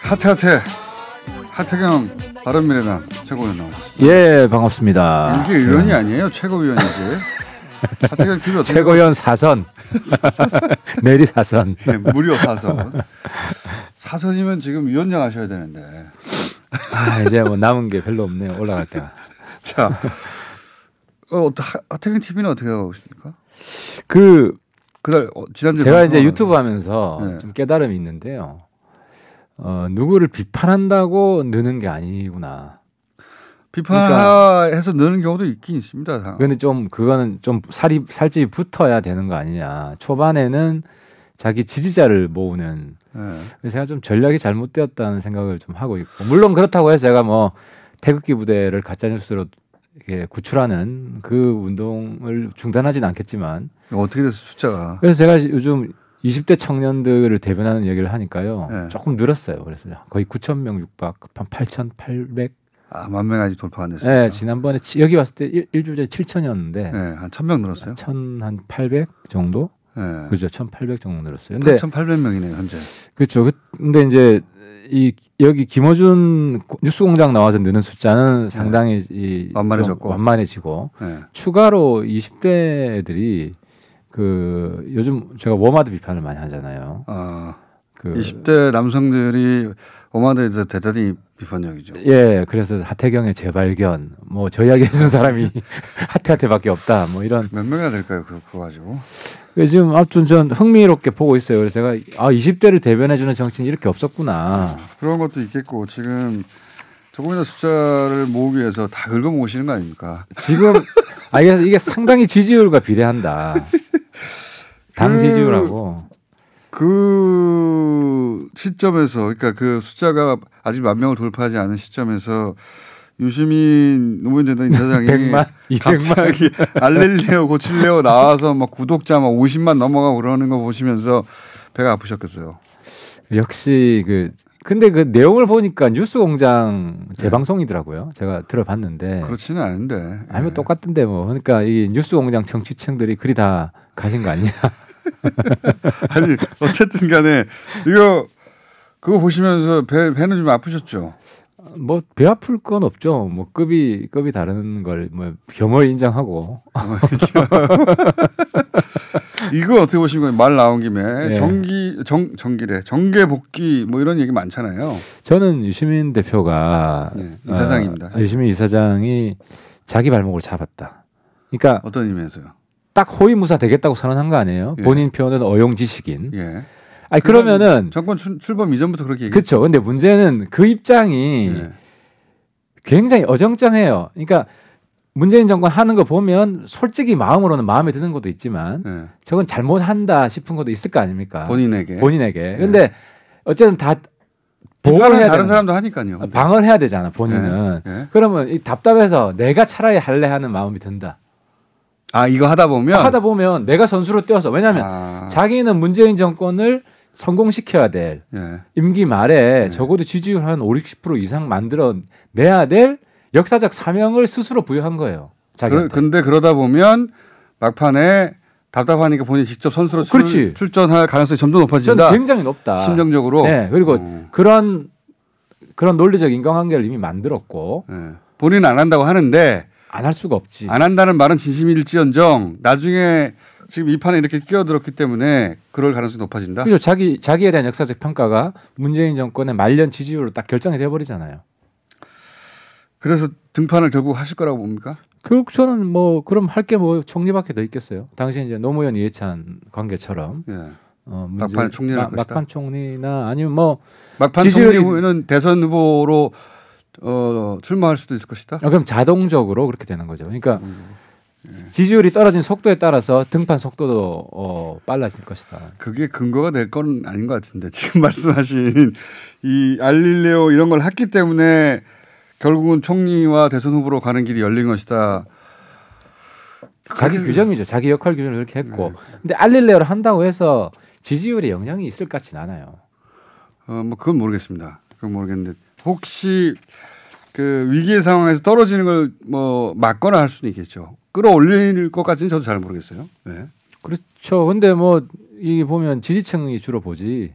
하태하태 하태경 바른미래당 최고위원 나오셨습니다. 예, 반갑습니다. 이게 의원이 아니에요, 최고위원이지. 하태경 TV 어떻게 최고위원 사선. 내리 사선. 네, 무려 사선. 사선이면 지금 위원장 하셔야 되는데. 아, 이제 뭐 남은 게 별로 없네요. 올라갈 때가. 자, 하태경 TV는 어떻게 하고 계십니까? 그날 지난주에 제가 이제 유튜브 하면서 네. 좀 깨달음이 있는데요. 누구를 비판한다고 느는 게 아니구나. 비판해서 느는 경우도 있긴 있습니다. 그런데 좀 그거는 좀 살집이 붙어야 되는 거 아니냐. 초반에는 자기 지지자를 모으는. 네. 그래서 제가 좀 전략이 잘못되었다는 생각을 좀 하고 있고, 물론 그렇다고 해서 제가 뭐 태극기 부대를 가짜 뉴스로 이렇게 구출하는 그 운동을 중단하지는 않겠지만. 어떻게 돼서 숫자가? 그래서 제가 요즘 20대 청년들을 대변하는 얘기를 하니까요. 네. 조금 늘었어요. 그래서 거의 9,000명 육박, 한 8,800. 아, 10,000명 아직 돌파 안 됐어요. 네, 지난번에 여기 왔을 때 일주일 전에 7,000이었는데, 네, 한 1,000명 늘었어요. 1,800 정도? 네. 그죠, 1,800 정도 늘었어요. 근데 8,800명이네요 현재. 그렇죠. 근데 이제 여기 김어준 뉴스공장 나와서 느는 숫자는 상당히 완만해지고 네. 추가로 20대들이 요즘 제가 워마드 비판을 많이 하잖아요. 20대 남성들이 워마드에 대해서 대단히 비판적이죠. 예, 그래서 하태경의 재발견, 뭐 저 이야기 해준 사람이 하태밖에 없다, 뭐 이런. 몇 명이나 될까요, 그거 가지고? 지금 아무튼 전 흥미롭게 보고 있어요. 그래서 제가 20대를 대변해주는 정치는 이렇게 없었구나. 그런 것도 있겠고 지금 조금이나 숫자를 모으기 위해서 다 긁어 모으시는 거 아닙니까? 지금 이게 상당히 지지율과 비례한다. 당 지지율하고. 그 시점에서, 그러니까 그 숫자가 아직 10,000명을 돌파하지 않은 시점에서 유시민 노무현 전 이사장이 100만, 200만. 갑자기 알릴레오 고칠레오 나와서 막 구독자 막 50만 넘어가고 그러는 거 보시면서 배가 아프셨겠어요. 역시 근데 그 내용을 보니까 뉴스공장 재방송이더라고요. 제가 들어봤는데. 그렇지는 않은데. 아니면 똑같던데 뭐. 그러니까 이 뉴스공장 정치층들이 그리 다 가신 거 아니냐. 아니 어쨌든 간에 그거 보시면서 배는 좀 아프셨죠? 뭐 배 아플 건 없죠. 뭐 급이 다른 걸 뭐 겸허히 인정하고. 이거 어떻게 보신 거예요? 말 나온 김에 네. 정계 복귀 뭐 이런 얘기 많잖아요. 저는 유시민 대표가 이사장입니다. 유시민 이사장이 자기 발목을 잡았다. 그러니까 어떤 의미에서요? 딱 호위무사 되겠다고 선언한 거 아니에요? 예. 본인 표현은 어용지식인. 예. 그러면은 정권 출범 이전부터 그렇게 얘기했죠. 그렇죠. 근데 문제는 그 입장이 굉장히 어정쩡해요. 그러니까 문재인 정권 하는 거 보면 솔직히 마음으로는 마음에 드는 것도 있지만 저건 잘못한다 싶은 것도 있을 거 아닙니까? 본인에게. 근데 어쨌든 다 보호를 해야 다른 사람도 하니까요. 방어를 해야 되잖아, 본인은. 그러면 이 답답해서 내가 차라리 할래 하는 마음이 든다. 이거 하다 보면 내가 선수로 뛰어서, 왜냐하면 자기는 문재인 정권을 성공시켜야 될 임기 말에 적어도 지지율 한 50, 60% 이상 만들어내야 될 역사적 사명을 스스로 부여한 거예요. 근데 그러다 보면 막판에 답답하니까 본인이 직접 선수로 출전할 가능성이 점점 높아진다. 굉장히 높다. 심정적으로. 네, 그리고 그런 논리적 인과관계를 이미 만들었고. 본인은 안 한다고 하는데 안 할 수가 없지. 안 한다는 말은 진심일지언정 나중에 지금 이 판에 이렇게 끼어들었기 때문에 그럴 가능성이 높아진다. 그렇죠. 자기에 대한 역사적 평가가 문재인 정권의 말년 지지율로 딱 결정이 돼버리잖아요. 그래서 등판을 결국 하실 거라고 봅니까? 결국 저는 뭐 그럼 할 게 뭐 총리밖에 더 있겠어요. 당시 이제 노무현 이해찬 관계처럼 막판 총리를 할 것이다. 막판 총리나 아니면 뭐 막판 총리 후에는 대선 후보로 출마할 수도 있을 것이다. 그럼 자동적으로 그렇게 되는 거죠. 그러니까 지지율이 떨어진 속도에 따라서 등판 속도도 빨라질 것이다. 그게 근거가 될 건 아닌 것 같은데 지금 말씀하신 이 알릴레오 이런 걸 했기 때문에 결국은 총리와 대선 후보로 가는 길이 열린 것이다. 자기 규정이죠. 자기 역할 규정을 그렇게 했고. 근데 알릴레오를 한다고 해서 지지율에 영향이 있을 것 같진 않아요. 뭐 그건 모르겠습니다. 그건 모르겠는데 혹시 그 위기의 상황에서 떨어지는 걸 뭐 막거나 할 수는 있겠죠. 끌어올릴 것까지는 저도 잘 모르겠어요. 네. 그렇죠. 근데 뭐 이게 보면 지지층이 주로 보지.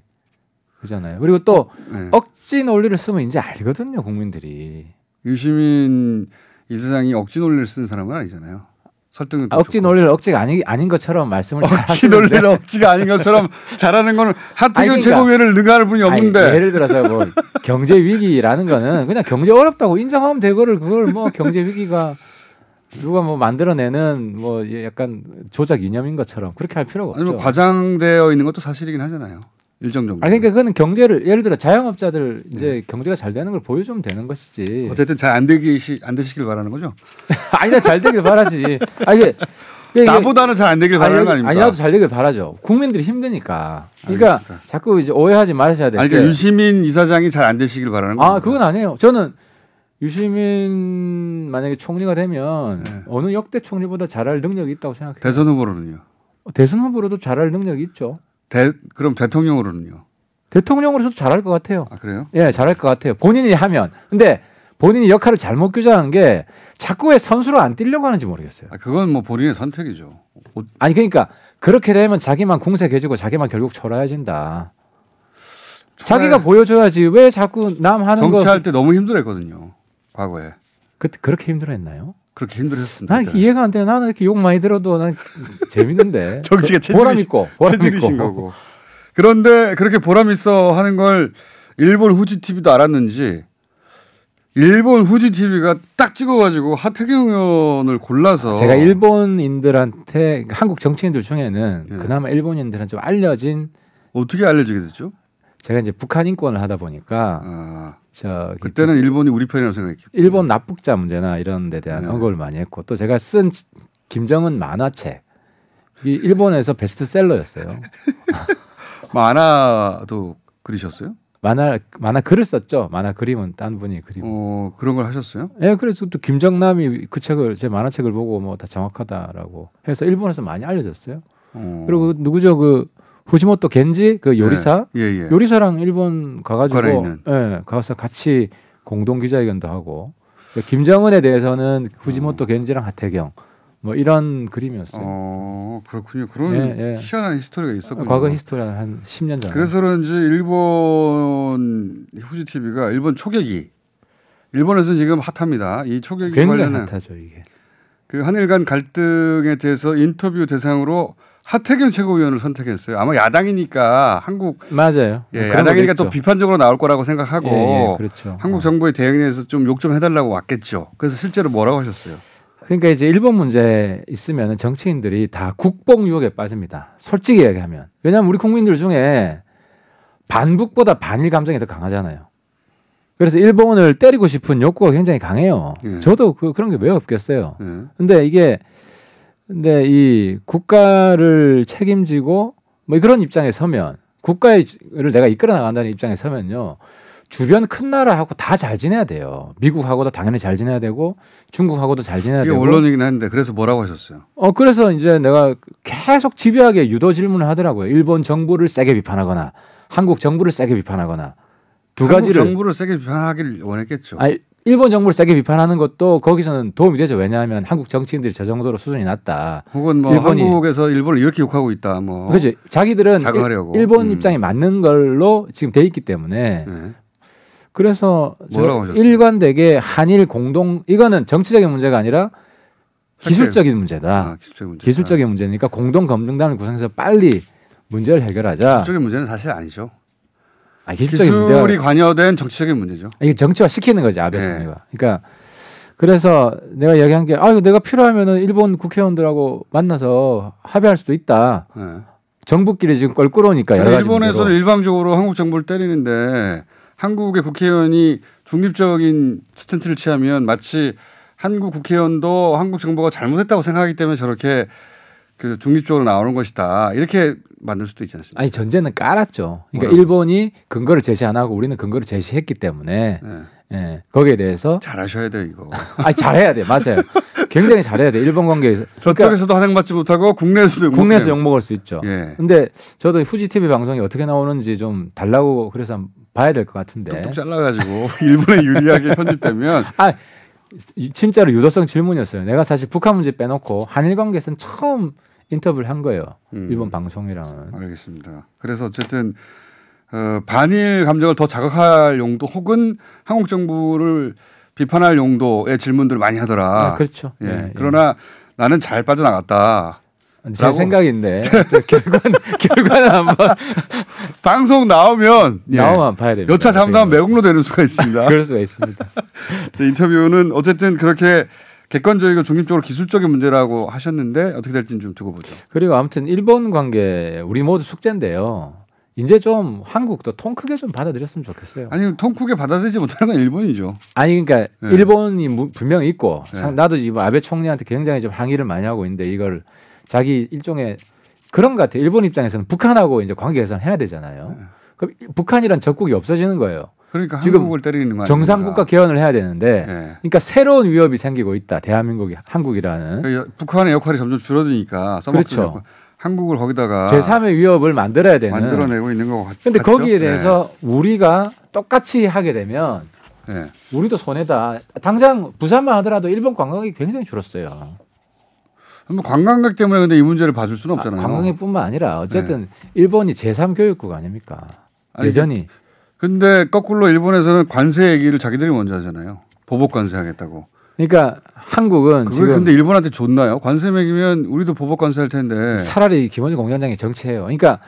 그잖아요. 그리고 또 억지 논리를 쓰면 이제 알거든요, 국민들이. 유시민 이사장이 억지 논리를 쓰는 사람은 아니잖아요. 설득력도 억지 좋고. 논리를 억지가 아닌 것처럼 말씀을 억지 논리를 억지가 아닌 것처럼 잘하는 거는 하태경 최고위원을 능가할 분이 없는데. 아니, 예를 들어서 뭐 경제 위기라는 거는 그냥 경제 어렵다고 인정하면 되거를 그걸 뭐 경제 위기가 누가 뭐 만들어내는 뭐 약간 조작 이념인 것처럼 그렇게 할 필요가 없죠. 아니면 과장되어 있는 것도 사실이긴 하잖아요. 일정 정도. 그러니까 그거는 경제를 예를 들어 자영업자들 이제 경제가 잘 되는 걸 보여주면 되는 것이지. 어쨌든 잘 안 되시길 바라는 거죠. 아니다 잘 되길 바라지. 나보다는 잘 안 되길 바라는 거 아닙니까? 아니 나도 잘 되길 바라죠. 국민들이 힘드니까. 그러니까 알겠습니다. 자꾸 이제 오해하지 마셔야 될 게. 그러니까 유시민 이사장이 잘 안 되시길 바라는 거. 그건 아니에요. 저는 유시민 만약에 총리가 되면 어느 역대 총리보다 잘할 능력이 있다고 생각해요. 대선 후보로는요? 대선 후보로도 잘할 능력이 있죠. 그럼 대통령으로는요? 대통령으로서도 잘할 것 같아요. 아 그래요? 예, 잘할 것 같아요. 본인이 하면. 근데 본인이 역할을 잘못 규정한 게 자꾸 왜 선수로 안 뛰려고 하는지 모르겠어요. 그건 뭐 본인의 선택이죠. 아니 그러니까 그렇게 되면 자기만 궁색해지고 자기만 결국 초라해진다. 자기가 보여줘야지 왜 자꾸 남 하는 거. 정치할 때 너무 힘들었거든요. 과거에. 그렇게 힘들어했나요? 그렇게 힘들었습니다. 난 이해가 안 돼. 나는 이렇게 욕 많이 들어도 난 재밌는데. 정치가 체질이신 거고. 그런데 그렇게 보람 있어 하는 걸 일본 후지 TV도 알았는지 일본 후지 TV가 딱 찍어가지고 하태경 의원을 골라서 제가 일본인들한테 한국 정치인들 중에는 그나마 일본인들한테 좀 알려진 어떻게 알려지게 됐죠? 제가 이제 북한 인권을 하다 보니까 그때는 일본이 우리 편이라고 생각했죠. 일본 납북자 문제나 이런 데 대한 언급을 많이 했고 또 제가 쓴 김정은 만화책 이 일본에서 베스트셀러였어요. 만화도 그리셨어요? 만화 글을 썼죠. 만화 그림은 딴 분이 그리고. 그런 걸 하셨어요? 예, 그래서 또 김정남이 그 책을 제 만화책을 보고 뭐 다 정확하다라고 해서 일본에서 많이 알려졌어요. 그리고 누구죠 그 후지모토 겐지 그 요리사 요리사랑 일본 가가지고 가서 같이 공동 기자회견도 하고 김정은에 대해서는 후지모토 겐지랑 하태경 뭐 이런 그림이었어요. 그렇군요. 그런 희한한 히스토리가 있었군요. 과거 히스토리는 한 10년 전에. 그래서 그런지 일본 후지 TV가 일본 초계기 일본에서 지금 핫합니다. 이 초계기 굉장히 핫하죠 이게. 그 한일 간 갈등에 대해서 인터뷰 대상으로 하태경 최고위원을 선택했어요. 아마 야당이니까 한국 맞아요. 야당이니까 또 비판적으로 나올 거라고 생각하고 그렇죠. 한국 정부의 대응에 대해서 좀 욕 좀 해달라고 왔겠죠. 그래서 실제로 뭐라고 하셨어요? 그러니까 이제 일본 문제 있으면 정치인들이 다 국뽕 유혹에 빠집니다. 솔직히 얘기하면. 왜냐하면 우리 국민들 중에 반북보다 반일 감정이 더 강하잖아요. 그래서 일본을 때리고 싶은 욕구가 굉장히 강해요. 저도 그런 게 왜 없겠어요. 근데 이 국가를 책임지고 뭐 그런 입장에 서면 국가를 내가 이끌어 나간다는 입장에 서면요. 주변 큰 나라하고 다 잘 지내야 돼요. 미국하고도 당연히 잘 지내야 되고 중국하고도 잘 지내야 되고. 이게 언론이긴 한데 그래서 뭐라고 하셨어요? 그래서 이제 내가 계속 집요하게 유도 질문을 하더라고요. 일본 정부를 세게 비판하거나 한국 정부를 세게 비판하거나 두 가지를. 한국 정부를 세게 비판하길 원했겠죠. 일본 정부를 세게 비판하는 것도 거기서는 도움이 되죠. 왜냐하면 한국 정치인들이 저 정도로 수준이 낮다. 혹은 뭐 한국에서 일본을 이렇게 욕하고 있다. 뭐 그렇죠. 자기들은 일본 입장이 맞는 걸로 지금 돼 있기 때문에. 그래서 일관되게 한일 공동 이거는 정치적인 문제가 아니라 기술적인 문제다. 기술적인 문제니까 공동 검증단을 구성해서 빨리 문제를 해결하자. 기술적인 문제는 사실 아니죠. 기술적인 기술이 관여된 정치적인 문제죠. 이게 정치화 시키는 거지 아베 총리가. 그러니까 그래서 내가 이야기한 게 내가 필요하면은 일본 국회의원들하고 만나서 합의할 수도 있다. 정부끼리 지금 껄끄러우니까 여러 가지 일본에서는 문제로. 일방적으로 한국 정부를 때리는데 한국의 국회의원이 중립적인 스탠스를 취하면 마치 한국 국회의원도 한국 정부가 잘못했다고 생각하기 때문에 저렇게 그 중립적으로 나오는 것이다. 이렇게 만들 수도 있지 않습니까? 전제는 깔았죠. 그러니까 일본이 근거를 제시 안 하고 우리는 근거를 제시했기 때문에 거기에 대해서 잘하셔야 돼요 이거. 잘해야 돼. 맞아요. 굉장히 잘해야 돼. 일본 관계에서. 저쪽에서도 환영받지 못하고 국내에서도 욕먹을 수 있죠. 근데 저도 후지 TV 방송이 어떻게 나오는지 좀 달라고 그래서 한번 봐야 될 것 같은데. 뚝뚝 잘라가지고 일본에 유리하게 편집되면. 진짜로 유도성 질문이었어요. 내가 사실 북한 문제 빼놓고 한일 관계에서는 처음 인터뷰를 한 거예요. 일본 방송이랑은. 알겠습니다. 그래서 어쨌든 반일 감정을 더 자극할 용도 혹은 한국 정부를 비판할 용도의 질문들을 많이 하더라. 네, 그렇죠. 예. 네, 그러나 나는 잘 빠져나갔다. 제 생각인데 결과는 한번 방송 나오면 봐야 됩니다. 여차 잘못하면 매국노 되는 수가 있습니다. 그럴 수가 있습니다. 인터뷰는 어쨌든 그렇게 객관적이고 중립적으로 기술적인 문제라고 하셨는데 어떻게 될지는 좀 두고 보죠. 그리고 아무튼 일본 관계 우리 모두 숙제인데요. 이제 좀 한국도 통 크게 좀 받아들였으면 좋겠어요. 아니 통 크게 받아들이지 못하는 건 일본이죠. 아니 그러니까 네. 일본이 분명히 있고 네. 나도 지금 아베 총리한테 굉장히 좀 항의를 많이 하고 있는데 이걸 자기 일종의 그런 것 같아요. 일본 입장에서는 북한하고 이제 관계 개선해야 되잖아요. 네. 그럼 북한이란 적국이 없어지는 거예요. 그러니까 지금 한국을 때리는 거 아닙니까? 정상국가 개헌을 해야 되는데 네. 그러니까 새로운 위협이 생기고 있다. 대한민국이 한국이라는. 그러니까 북한의 역할이 점점 줄어드니까 그렇죠. 한국을 거기다가 제3의 위협을 만들어야 되는. 만들어내고 있는 것 같죠. 그런데 거기에 대해서 우리가 똑같이 하게 되면 네. 우리도 손해다. 당장 부산만 하더라도 일본 관광객이 굉장히 줄었어요. 뭐 관광객 때문에 근데 이 문제를 봐줄 수는 없잖아요. 관광객뿐만 아니라 어쨌든 일본이 제3교육국 아닙니까? 아니, 여전히. 근데 거꾸로 일본에서는 관세 얘기를 자기들이 먼저 하잖아요. 보복 관세 하겠다고. 그러니까 한국은 그게 지금 근데 일본한테 좋나요? 관세 매기면 우리도 보복 관세 할 텐데. 차라리 김원준 공장장이 정치해요. 그러니까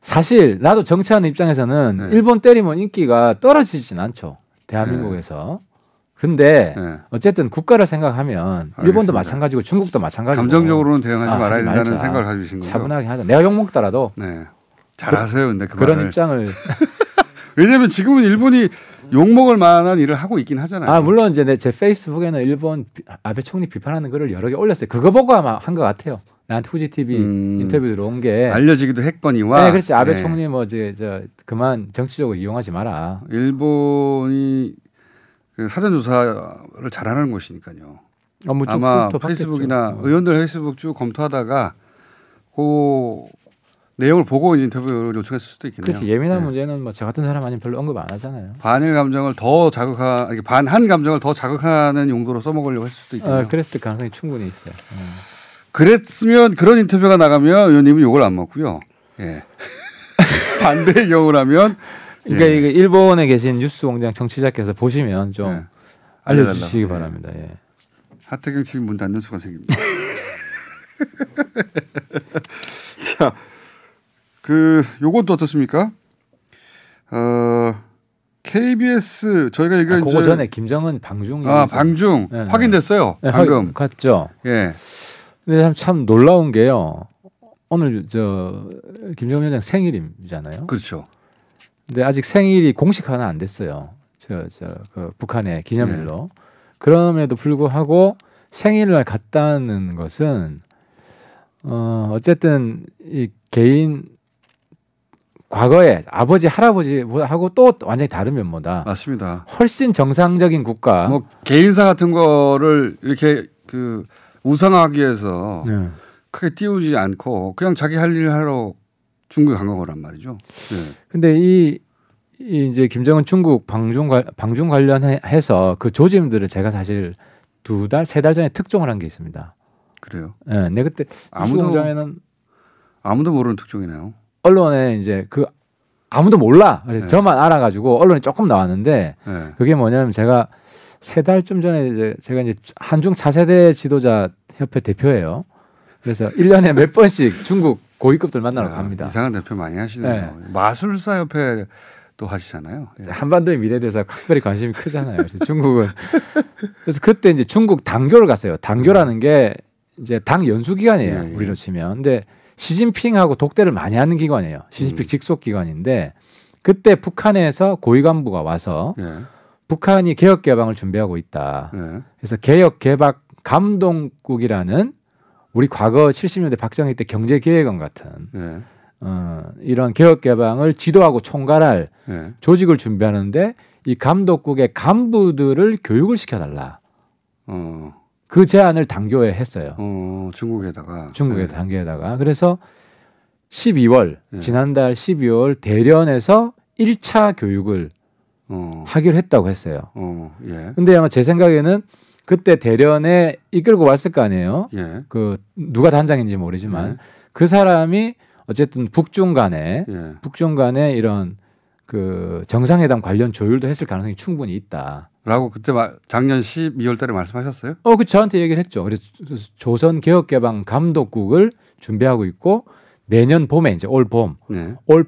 사실 나도 정치하는 입장에서는 네. 일본 때리면 인기가 떨어지진 않죠. 대한민국에서. 근데 어쨌든 국가를 생각하면 일본도 알겠습니다. 마찬가지고 중국도 마찬가지고 감정적으로는 대응하지 말아야 하지 된다는 말자. 생각을 가지고 계신 거죠. 차분하게 하자. 내가 욕 먹더라도 네. 잘하세요. 근데 그 그런 말을. 입장을 왜냐하면 지금은 일본이 욕먹을 만한 일을 하고 있긴 하잖아요. 물론 이제 제 페이스북에는 일본 아베 총리 비판하는 글을 여러 개 올렸어요. 그거 보고 아마 한 것 같아요. 나한테 후지 TV 인터뷰 들어온 게 알려지기도 했거니와. 네, 그렇지. 아베 총리 저 그만 정치적으로 이용하지 마라. 일본이 그 사전조사를 잘하는 곳이니까요. 아마 페이스북이나 의원들 페이스북 쭉 검토하다가 그 내용을 보고 인터뷰를 요청했을 수도 있겠네요. 그렇게 예민한 문제는 뭐 저 같은 사람 아니면 별로 언급 안 하잖아요. 반일 감정을 더 반한 감정을 더 자극하는 용도로 써먹으려고 했을 수도 있겠네요. 그랬을 가능성이 충분히 있어요. 그랬으면 그런 인터뷰가 나가면 의원님은 욕을 안 먹고요. 예. 반대의 경우라면 그러니까 이게 일본에 계신 뉴스공장 청취자께서 보시면 좀 알려주시기 바랍니다. 예. 하태경 TV 문 닫는 수가 생깁니다. 자, 요것도 어떻습니까? KBS 저희가 이거 그거 전에 김정은 방중 방중 네, 확인됐어요. 네, 방금 갔죠. 예. 근데 참 놀라운 게요. 오늘 김정은 위원장 생일이잖아요. 그렇죠. 근데 아직 생일이 공식화는 안 됐어요. 그 북한의 기념일로. 그럼에도 불구하고 생일날 갔다는 것은 어쨌든 이 개인 과거에 아버지 할아버지하고 또 완전히 다른 면모다. 맞습니다. 훨씬 정상적인 국가. 뭐 개인사 같은 거를 이렇게 우상하기 위해서 크게 띄우지 않고 그냥 자기 할 일 하러 중국에 간 거란 말이죠. 근데 이 이제 김정은 중국 방중 관련해서 그 조짐들을 제가 사실 2달, 3달 전에 특종을 한 게 있습니다. 그래요? 네, 내 그때 공장에는 아무도 모르는 특종이네요. 언론에 이제 아무도 몰라. 그래서 저만 알아가지고 언론에 조금 나왔는데 그게 뭐냐면 제가 3달쯤 전에 이제 제가 이제 한중 차세대 지도자 협회 대표예요. 그래서 1년에 몇 번씩 중국 고위급들 만나러 갑니다. 이상한 대표 많이 하시네요. 마술사 협회 또 하시잖아요. 한반도의 미래에 대해서 특별히 관심이 크잖아요. 그래서 중국은 그래서 그때 이제 중국 당교를 갔어요. 당교라는 게 이제 당 연수 기관이에요. 우리로 치면. 근데 시진핑하고 독대를 많이 하는 기관이에요. 시진핑 직속 기관인데 그때 북한에서 고위 간부가 와서 북한이 개혁 개방을 준비하고 있다. 그래서 개혁 개방 감독국이라는 우리 과거 70년대 박정희 때 경제기획원 같은 이런 개혁 개방을 지도하고 총괄할 조직을 준비하는데 이 감독국의 간부들을 교육을 시켜달라. 그 제안을 당교에 했어요. 중국에다가. 당교에다가. 그래서 12월 지난달 12월 대련에서 1차 교육을 하기로 했다고 했어요. 근데 아마 제 생각에는 그때 대련에 이끌고 왔을 거 아니에요. 그 누가 단장인지 모르지만 그 사람이 어쨌든 북중 간에 이런 그 정상회담 관련 조율도 했을 가능성이 충분히 있다. 라고 그때 작년 12월 달에 말씀하셨어요? 그 저한테 얘기를 했죠. 그래서 조선 개혁개방 감독국을 준비하고 있고 내년 봄에 이제 올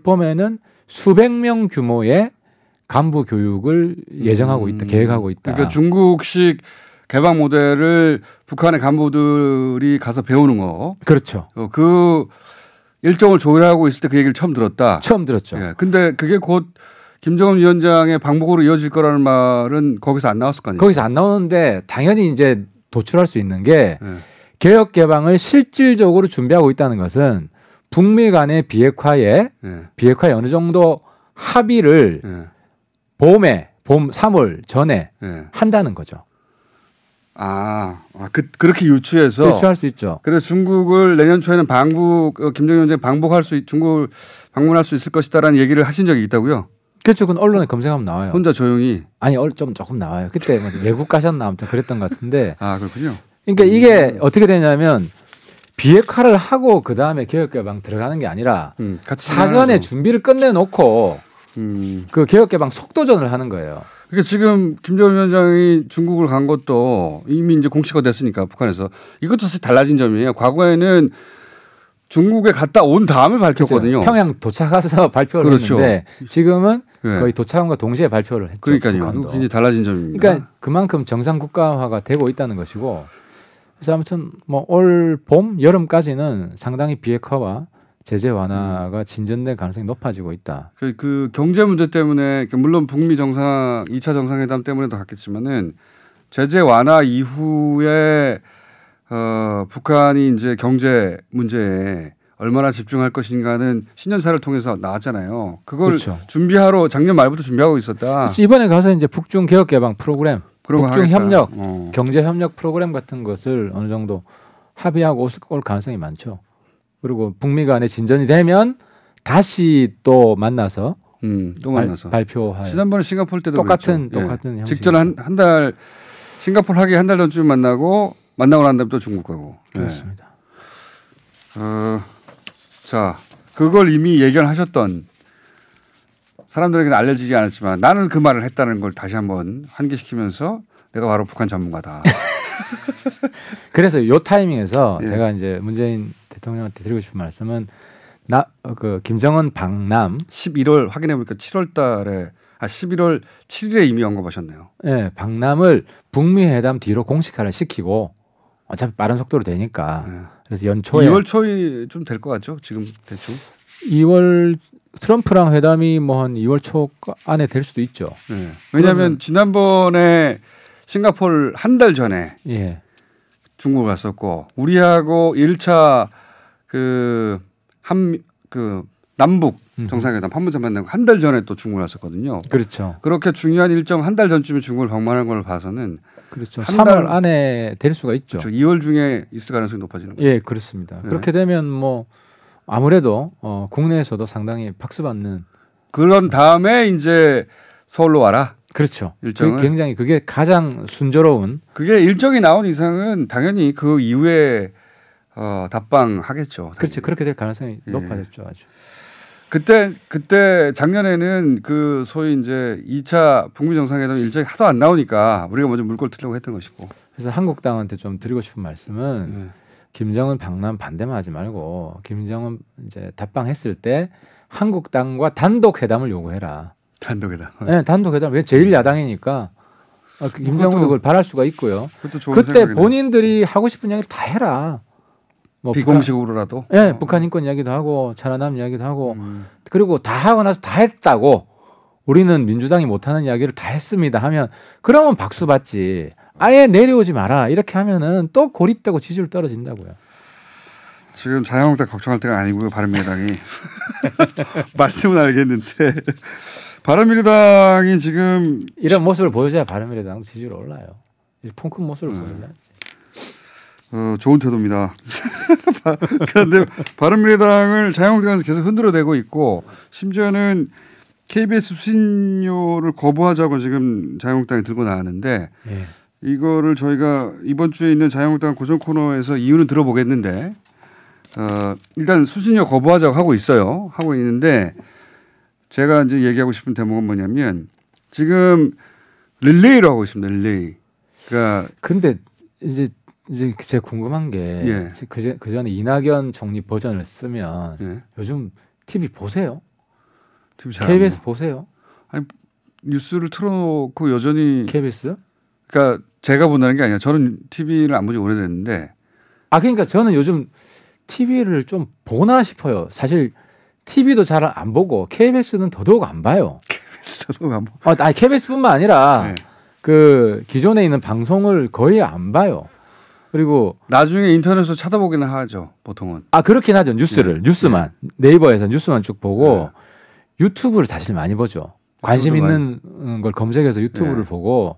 봄에는 수백 명 규모의 간부 교육을 예정하고 있다, 계획하고 있다. 그러니까 중국식 개방 모델을 북한의 간부들이 가서 배우는 거. 그렇죠. 그 일정을 조율하고 있을 때 그 얘기를 처음 들었다. 처음 들었죠. 근데 그게 곧 김정은 위원장의 방북으로 이어질 거라는 말은 거기서 안 나왔을 거 아니에요? 거기서 안 나오는데 당연히 이제 도출할 수 있는 게 개혁 개방을 실질적으로 준비하고 있다는 것은 북미 간의 비핵화에 어느 정도 합의를 봄 3월 전에 한다는 거죠. 그렇게 유추할 수 있죠. 그래서 중국을 내년 초에는 김정은 위원장이 중국을 방문할 수 있을 것이다라는 얘기를 하신 적이 있다고요? 그렇죠. 그건 언론에 검색하면 나와요. 혼자 조용히? 아니, 조금 나와요. 그때 외국 가셨나 아무튼 그랬던 것 같은데. 그렇군요. 그러니까 이게 어떻게 되냐면 비핵화를 하고 그 다음에 개혁개방 들어가는 게 아니라 사전에 준비를 끝내놓고 그 개혁개방 속도전을 하는 거예요. 그러니까 지금 김정은 위원장이 중국을 간 것도 이미 이제 공식화 됐으니까 북한에서 이것도 사실 달라진 점이에요. 과거에는 중국에 갔다 온 다음에 밝혔거든요. 그렇죠. 평양 도착해서 발표를 했는데 지금은 거의 도착함과 동시에 발표를 했죠. 그러니까요. 이거 굉장히 달라진 점입니다. 그러니까 그만큼 정상 국가화가 되고 있다는 것이고 그래서 아무튼 올 봄, 여름까지는 상당히 비핵화와 제재 완화가 진전될 가능성이 높아지고 있다. 그 경제 문제 때문에 물론 북미 2차 정상회담 때문에도 갔겠지만은 제재 완화 이후에 북한이 이제 경제 문제에 얼마나 집중할 것인가는 신년사를 통해서 나왔잖아요. 그걸 그렇죠. 준비하러 작년 말부터 준비하고 있다. 이번에 가서 이제 북중 개혁 개방 프로그램, 북중 협력, 경제 협력 프로그램 같은 것을 어느 정도 합의하고 올 가능성이 많죠. 그리고 북미 간에 진전이 되면 다시 또 만나서 발표할. 지난번에 싱가포르 때도 똑같은 형식. 직전 한 달 싱가포르 하기 한 달 전쯤 만나고 난 다음에 또 중국 가고. 그렇습니다. 자, 그걸 이미 예견하셨던 사람들에게는 알려지지 않았지만 나는 그 말을 했다는 걸 다시 한번 환기시키면서 내가 바로 북한 전문가다. 그래서 이 타이밍에서 제가 이제 문재인 대통령한테 드리고 싶은 말씀은 김정은 방남 11월 확인해 보니까 11월 7일에 이미 언급하셨네요. 네, 방남을 북미 회담 뒤로 공식화를 시키고 어차피 빠른 속도로 되니까 그래서 연초에 2월 초에 좀 될 것 같죠? 지금 대충 2월 트럼프랑 회담이 한 2월 초 안에 될 수도 있죠. 왜냐하면 지난번에 싱가포르 한 달 전에 중국을 갔었고 우리하고 1차 남북 정상회담 판문점 만나고 한 달 전에 또 중국을 갔었거든요. 그렇죠. 그렇게 중요한 일정 한 달 전쯤에 중국을 방문하는 걸 봐서는 그렇죠. 3월 안에 될 수가 있죠. 그렇죠. 2월 중에 있을 가능성이 높아지는 거죠. 예, 그렇습니다. 그렇게 되면 아무래도 국내에서도 상당히 박수받는 그런 다음에 이제 서울로 와라. 그렇죠. 일정을 굉장히 그게 가장 순조로운. 그게 일정이 나온 이상은 당연히 그 이후에 답방하겠죠. 그렇죠. 그렇게 될 가능성이 높아졌죠. 아주. 그때 작년에는 그 소위 이제 2차 북미 정상회담 일정이 하도 안 나오니까 우리가 먼저 물꼬를 트려고 했던 것이고. 그래서 한국당한테 좀 드리고 싶은 말씀은 김정은 방남 반대만 하지 말고 김정은 이제 답방했을 때 한국당과 단독 회담을 요구해라. 단독 회담. 네, 단독 회담. 왜 제일 야당이니까 김정은도 그걸 바랄 수가 있고요. 그때 생각이네. 본인들이 하고 싶은 이야기를 다 해라. 비공식으로라도. 네, 북한 인권 이야기도 하고 천안함 이야기도 하고 그리고 다 하고 나서 다 했다고 우리는 민주당이 못하는 이야기를 다 했습니다 하면 그러면 박수 받지. 아예 내려오지 마라 이렇게 하면은 또 고립되고 지지율 떨어진다고요. 지금 자유한국당 걱정할 때가 아니고요. 바른미래당이 말씀은 알겠는데 바른미래당이 지금 이런 모습을 보여줘야 바른미래당 지지율 올라요. 통큰 모습을 보여줘야지. 좋은 태도입니다. 그런데 바른미래당을 자유한국당에서 계속 흔들어대고 있고 심지어는 KBS 수신료를 거부하자고 지금 자유한국당이 들고 나왔는데 이거를 저희가 이번 주에 있는 자유한국당 고정 코너에서 이유는 들어보겠는데 일단 수신료 거부하자고 하고 있는데 제가 이제 얘기하고 싶은 대목은 뭐냐면 지금 릴레이로 하고 있습니다. 릴레이. 그러니까 근데 이제 제가 궁금한 게 예. 그 전에 이낙연 총리 버전을 쓰면 예. 요즘 TV 보세요? TV 잘 KBS 보세요? 아니 뉴스를 틀어놓고 여전히 KBS? 그러니까 제가 본다는 게 아니라 저는 TV를 안 본 지 오래됐는데 그러니까 저는 요즘 TV를 좀 보나 싶어요. 사실 TV도 잘 안 보고 KBS는 더더욱 안 봐요. KBS도 안 보고. KBS뿐만 아니라 네. 그 기존에 있는 방송을 거의 안 봐요. 그리고 나중에 인터넷으로 찾아보기는 하죠. 보통은. 그렇긴 하죠. 뉴스를 뉴스만 네이버에서 뉴스만 쭉 보고 유튜브를 사실 많이 보죠. 관심 있는 걸 검색해서 유튜브를 보고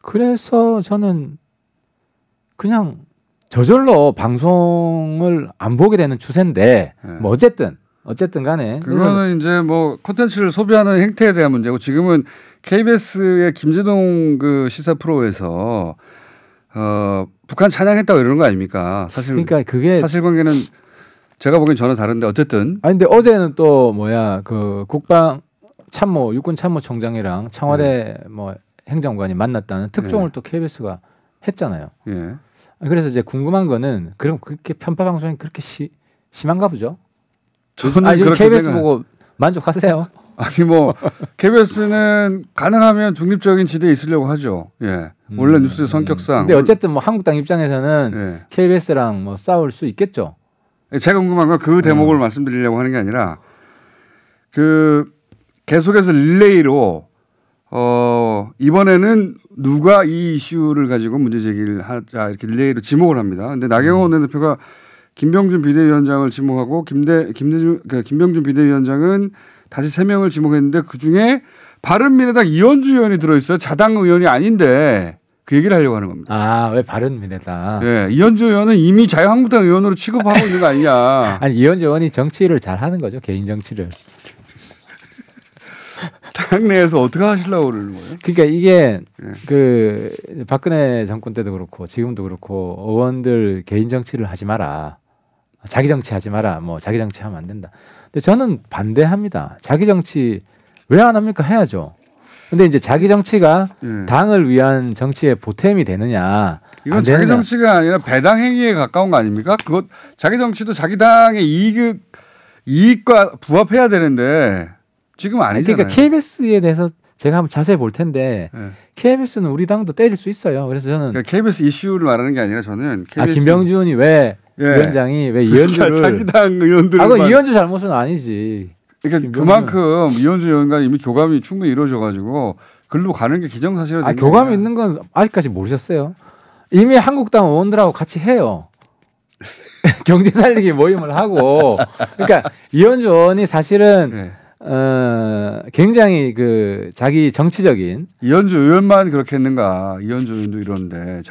그래서 저는 그냥 저절로 방송을 안 보게 되는 추세인데 뭐 어쨌든 간에 그거는 이제 뭐 콘텐츠를 소비하는 행태에 대한 문제고 지금은 KBS의 김재동 그 시사 프로에서 북한 찬양했다고 이러는 거 아닙니까? 사실 그러니까 그게 사실관계는 제가 보기엔 전혀 다른데 어쨌든 근데 어제는 또 그 국방 참모 육군 참모총장이랑 청와대 뭐 행정관이 만났다는 특종을 또 KBS가 했잖아요. 예. 그래서 이제 궁금한 거는 그럼 그렇게 편파 방송이 그렇게 심한가 보죠? 저는 그렇게 KBS 보고 만족하세요? 아니 뭐 KBS는 가능하면 중립적인 지대에 있으려고 하죠. 예. 원래 뉴스의 성격상. 근데 어쨌든 뭐 한국당 입장에서는 KBS랑 뭐 싸울 수 있겠죠. 제가 궁금한 건 그 대목을 말씀드리려고 하는 게 아니라 그 계속해서 릴레이로 이번에는 누가 이 이슈를 가지고 문제 제기를 하자 이렇게 릴레이로 지목을 합니다. 근데 나경원 원내대표가 김병준 비대위원장을 지목하고 김병준 비대위원장은 다시 3명을 지목했는데 그중에 바른미래당 이현주 의원이 들어있어요. 자당 의원이 아닌데 그 얘기를 하려고 하는 겁니다. 왜 바른미래당? 네, 이현주 의원은 이미 자유한국당 의원으로 취급하고 있는 거 아니냐. 이현주 의원이 정치를 잘하는 거죠. 개인 정치를. 당 내에서 어떻게 하시려고 그러는 거예요? 그러니까 이게 그 박근혜 정권 때도 그렇고 지금도 그렇고 의원들 개인 정치를 하지 마라. 자기 정치하지 마라. 뭐 자기 정치하면 안 된다. 근데 저는 반대합니다. 자기 정치 왜 안 합니까? 해야죠. 근데 이제 자기 정치가 당을 위한 정치의 보탬이 되느냐? 이건 자기 정치가 아니라 배당 행위에 가까운 거 아닙니까? 그것 자기 정치도 자기 당의 이익과 부합해야 되는데 지금 아니잖아요. 그러니까 KBS에 대해서 제가 한번 자세히 볼 텐데 KBS는 우리 당도 때릴 수 있어요. 그래서 저는 그러니까 KBS 이슈를 말하는 게 아니라 저는 KBS 김병준이 왜 위원장이 왜 이현주를 자기 당 의원들을 그 이현주 잘못은 아니지. 그러니까 그만큼 이현주 의원과 이미 교감이 충분히 이루어져가지고 글로 가는 게 기정사실화. 교감이 있는 건 아직까지 모르셨어요? 이미 한국당 의원들하고 같이 해요. 경제 살리기 모임을 하고. 그러니까 이현주 의원이 사실은 굉장히 그 자기 정치적인 이현주 의원만 그렇게 했는가? 이현주 의원도 이러는데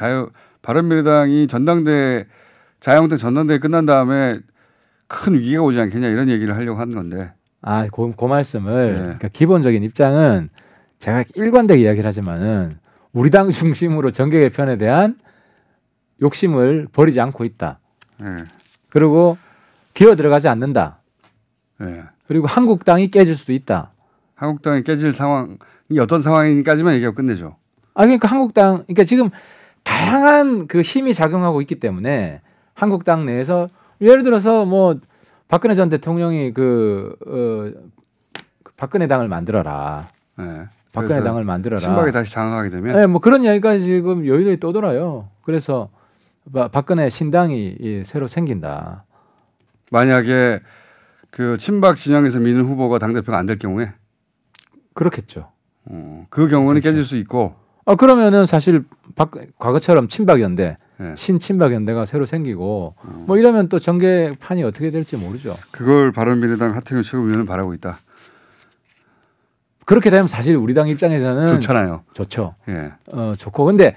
바른미래당이 자유한국당 전당대회 끝난 다음에 큰 위기가 오지 않겠냐 이런 얘기를 하려고 하는 건데. 그 말씀을 그러니까 기본적인 입장은 제가 일관되게 이야기를 하지만은 우리 당 중심으로 정계 개편에 대한 욕심을 버리지 않고 있다. 그리고 기어 들어가지 않는다. 그리고 한국당이 깨질 수도 있다. 한국당이 깨질 상황이 어떤 상황인까지만 얘기하고 끝내죠. 그러니까 그러니까 지금 다양한 그 힘이 작용하고 있기 때문에 한국당 내에서 예를 들어서 뭐 박근혜 전 대통령이 박근혜 당을 만들어라. 박근혜 당을 만들어라. 친박이 다시 장악하게 되면. 뭐 그런 이야기가 지금 여의도에 떠돌아요. 그래서 박근혜 신당이 새로 생긴다. 만약에 그 친박 진영에서 미는 후보가 당대표가 안 될 경우에? 그렇겠죠. 그 경우는 깨질 수 있고. 그러면은 사실 과거처럼 친박연대, 신친박연대가 새로 생기고 뭐 이러면 또 정계판이 어떻게 될지 모르죠. 그걸 바른미래당 하태경 최고위원은 바라고 있다. 그렇게 되면 사실 우리 당 입장에서는 좋잖아요. 좋죠. 좋고 근데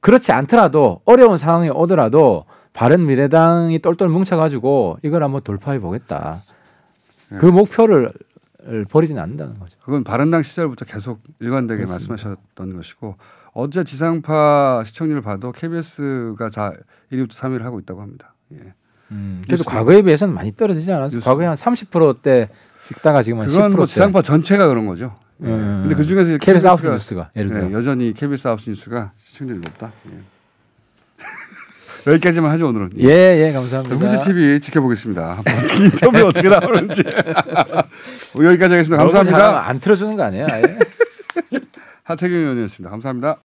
그렇지 않더라도 어려운 상황이 오더라도 바른미래당이 똘똘 뭉쳐가지고 이걸 한번 돌파해 보겠다. 그 목표를 버리지는 않는다는 거죠. 그건 바른당 시절부터 계속 일관되게 그렇습니다. 말씀하셨던 것이고 어제 지상파 시청률을 봐도 KBS가 1위부터 3위를 하고 있다고 합니다. 그래도 과거에 비해서는 많이 떨어지지 않았어요. 과거에 한 30%대 찍다가 지금 한 10%대. 그건 뭐 지상파 전체가 그런 거죠. 근데 그 중에서 KBS 9시 뉴스가 예를 들어 여전히 KBS 9시 뉴스가 시청률이 높다. 여기까지만 하죠 오늘은. 예, 감사합니다. 후지 TV 지켜보겠습니다. 인터뷰 어떻게 나오는지. 여기까지 하겠습니다. 감사합니다. 안 틀어주는 거 아니에요? 하태경 의원이었습니다. 감사합니다.